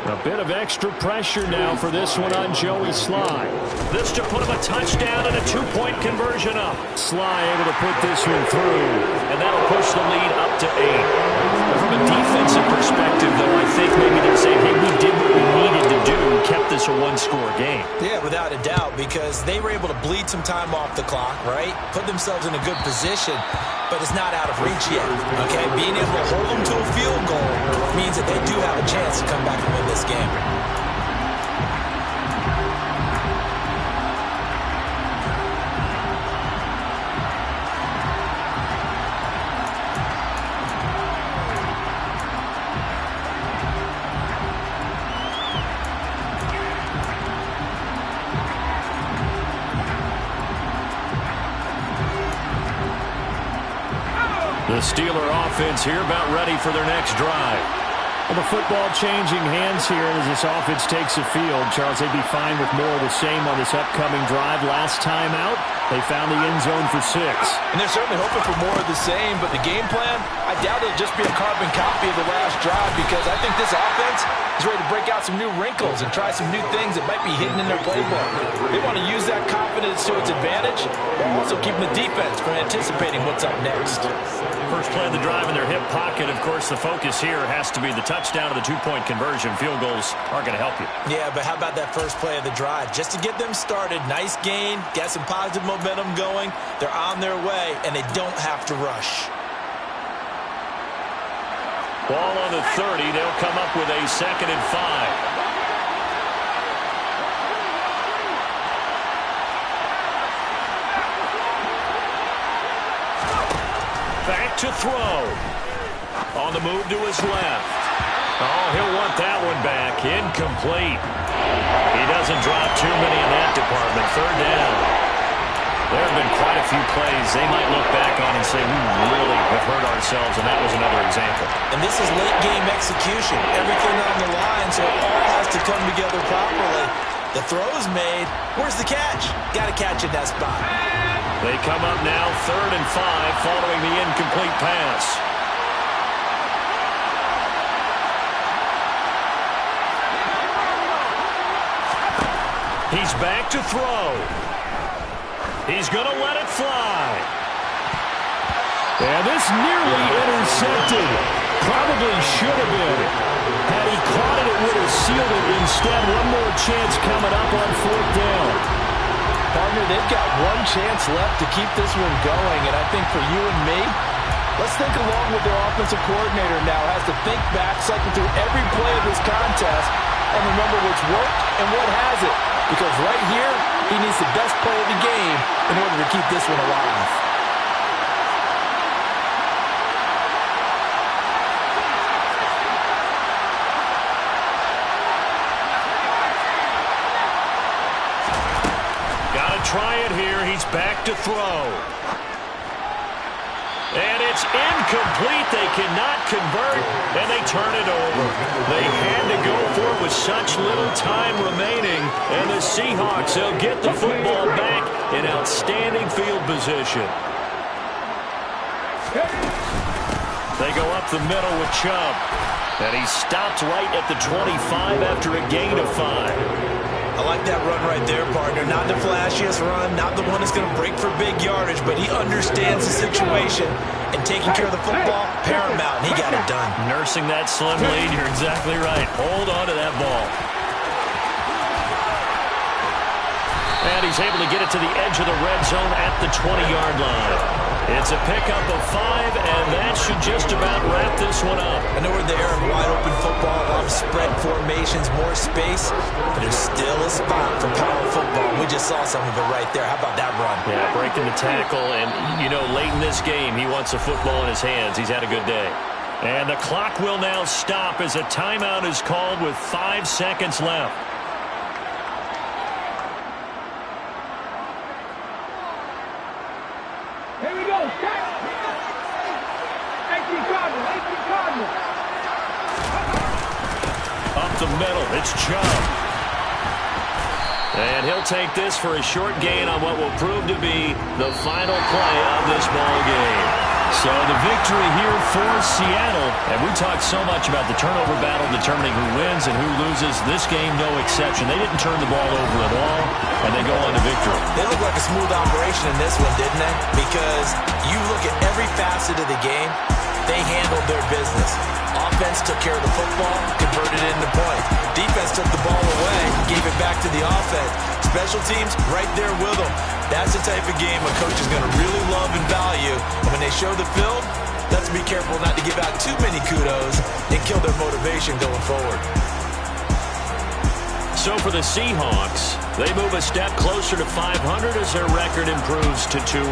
A bit of extra pressure now for this one on Joey Sly. This to put him a touchdown and a 2-point conversion up. Sly able to put this one through. And that'll push the lead up to 8. From a defensive perspective, though, I think maybe they're saying, hey, we did what we needed to do, kept this a one-score game. Yeah, without a doubt, because they were able to bleed some time off the clock, right? Put themselves in a good position, but it's not out of reach yet, okay? Being able to hold them to a field goal means that they do have a chance to come back and win this game. The Steeler offense here about ready for their next drive. Well, the football changing hands here as this offense takes the field. Charles, they'd be fine with more of the same on this upcoming drive. Last time out, they found the end zone for 6. And they're certainly hoping for more of the same, but the game plan, I doubt it'll just be a carbon copy of the last drive because I think this offense is ready to break out some new wrinkles and try some new things that might be hidden in their playbook. They want to use that confidence to its advantage, while also keeping the defense from anticipating what's up next. First play of the drive in their hip pocket. Of course, the focus here has to be the touchdown of the 2-point conversion. Field goals aren't going to help you. Yeah, but how about that first play of the drive? Just to get them started, nice gain, get some positive momentum going. They're on their way, and they don't have to rush. Ball on the 30. They'll come up with a 2nd and 5. Back to throw. On the move to his left. Oh, he'll want that one back. Incomplete. He doesn't drop too many in that department. Third down. There have been quite a few plays they might look back on and say, we really have hurt ourselves, and that was another example. And this is late-game execution. Everything on the line, so it all has to come together properly. The throw's made. Where's the catch? Got to catch in that spot. They come up now 3rd and 5 following the incomplete pass. He's back to throw. He's going to let it fly. And this nearly intercepted. Probably should have been. Had he caught it, it would have sealed it. Instead, one more chance coming up on 4th down. Partner, they've got one chance left to keep this one going, and I think for you and me, let's think along with their offensive coordinator now. Has to think back, cycle through every play of this contest, and remember what's worked and what hasn't. Because right here, he needs the best play of the game in order to keep this one alive. Try it here. He's back to throw. And it's incomplete. They cannot convert, and they turn it over. They had to go for it with such little time remaining, and the Seahawks, they'll get the football back in outstanding field position. They go up the middle with Chubb, and he stopped right at the 25 after a gain of 5. I like that run right there, partner. Not the flashiest run, not the one that's going to break for big yardage, but he understands the situation, and taking care of the football, paramount, and he got it done. Nursing that slim lead, you're exactly right. Hold on to that ball. And he's able to get it to the edge of the red zone at the 20-yard line. It's a pickup of 5, and that should just about wrap this one up. I know we're in the era of wide-open football, a lot of spread formations, more space, but there's still a spot for power football. We just saw some of it right there. How about that run? Yeah, breaking the tackle, and, you know, late in this game, he wants the football in his hands. He's had a good day. And the clock will now stop as a timeout is called with 5 seconds left. Here we go. Up the middle, it's Chubb. And he'll take this for a short gain on what will prove to be the final play of this ball game. So the victory here for Seattle. And we talked so much about the turnover battle determining who wins and who loses. This game, no exception. They didn't turn the ball over at all, and they go on to victory. They look like a smooth operation in this one, didn't they? Because you look at every facet of the game, they handled their business. Offense took care of the football, converted it into points. Defense took the ball away, gave it back to the offense. Special teams, right there with them. That's the type of game a coach is going to really love and value. And when they show the film, let's be careful not to give out too many kudos and kill their motivation going forward. So for the Seahawks, they move a step closer to 500 as their record improves to 2-3.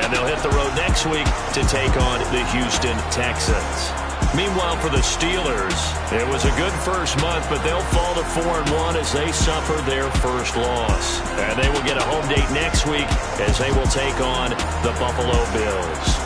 And they'll hit the road next week to take on the Houston Texans. Meanwhile, for the Steelers, it was a good first month, but they'll fall to 4-1 as they suffer their first loss. And they will get a home date next week as they will take on the Buffalo Bills.